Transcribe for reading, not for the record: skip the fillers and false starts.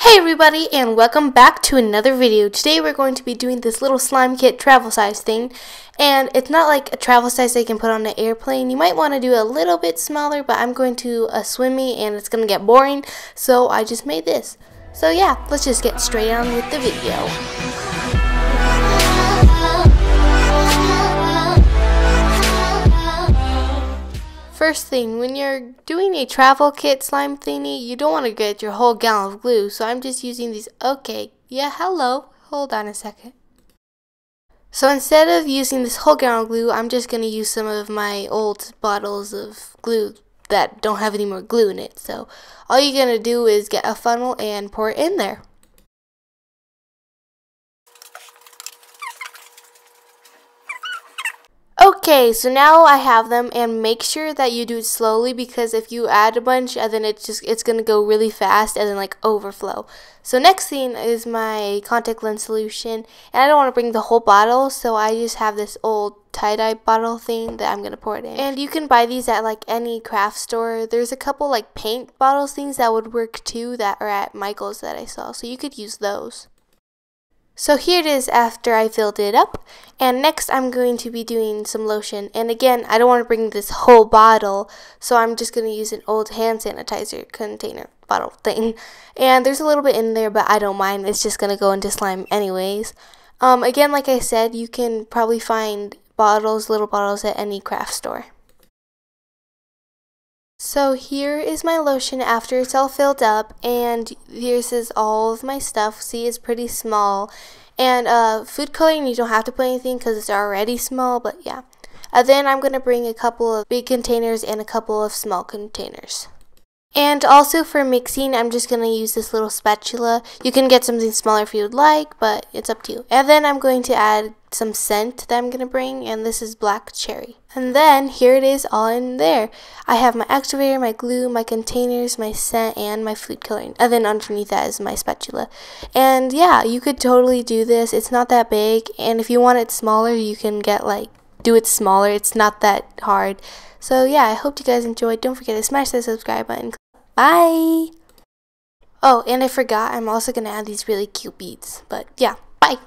Hey everybody, and welcome back to another video. Today we're going to be doing this little slime kit travel size thing, and it's not like a travel size that you can put on an airplane. You might want to do a little bit smaller, but I'm going to a swimmy and it's going to get boring, so I just made this. So yeah, let's just get straight on with the video. First thing, when you're doing a travel kit slime thingy, you don't want to get your whole gallon of glue, so I'm just using these. Okay, yeah, hello, hold on a second. So instead of using this whole gallon of glue, I'm just going to use some of my old bottles of glue that don't have any more glue in it. So all you're going to do is get a funnel and pour it in there. Okay, so now I have them, and make sure that you do it slowly, because if you add a bunch, and then it's gonna go really fast and then like overflow. So next thing is my contact lens solution, and I don't want to bring the whole bottle, so I just have this old tie-dye bottle thing that I'm gonna pour it in. And you can buy these at like any craft store. There's a couple like paint bottles things that would work too that are at Michael's that I saw, so you could use those. So here it is after I filled it up, and next I'm going to be doing some lotion. And again, I don't want to bring this whole bottle, so I'm just going to use an old hand sanitizer container bottle thing. And there's a little bit in there, but I don't mind. It's just going to go into slime anyways. Again, like I said, you can probably find little bottles at any craft store. So here is my lotion after it's all filled up, and this is all of my stuff. See, it's pretty small. And food coloring, you don't have to put anything because it's already small, but yeah. Then I'm going to bring a couple of big containers and a couple of small containers. And also for mixing, I'm just going to use this little spatula. You can get something smaller if you would like, but it's up to you. And then I'm going to add some scent that I'm going to bring, and this is black cherry. And then here it is all in there. I have my activator, my glue, my containers, my scent, and my food coloring. And then underneath that is my spatula. And yeah, you could totally do this. It's not that big, and if you want it smaller, you can do it smaller. It's not that hard. So yeah, I hope you guys enjoyed. Don't forget to smash that subscribe button. Bye! Oh, and I forgot, I'm also going to add these really cute beads. But yeah, bye!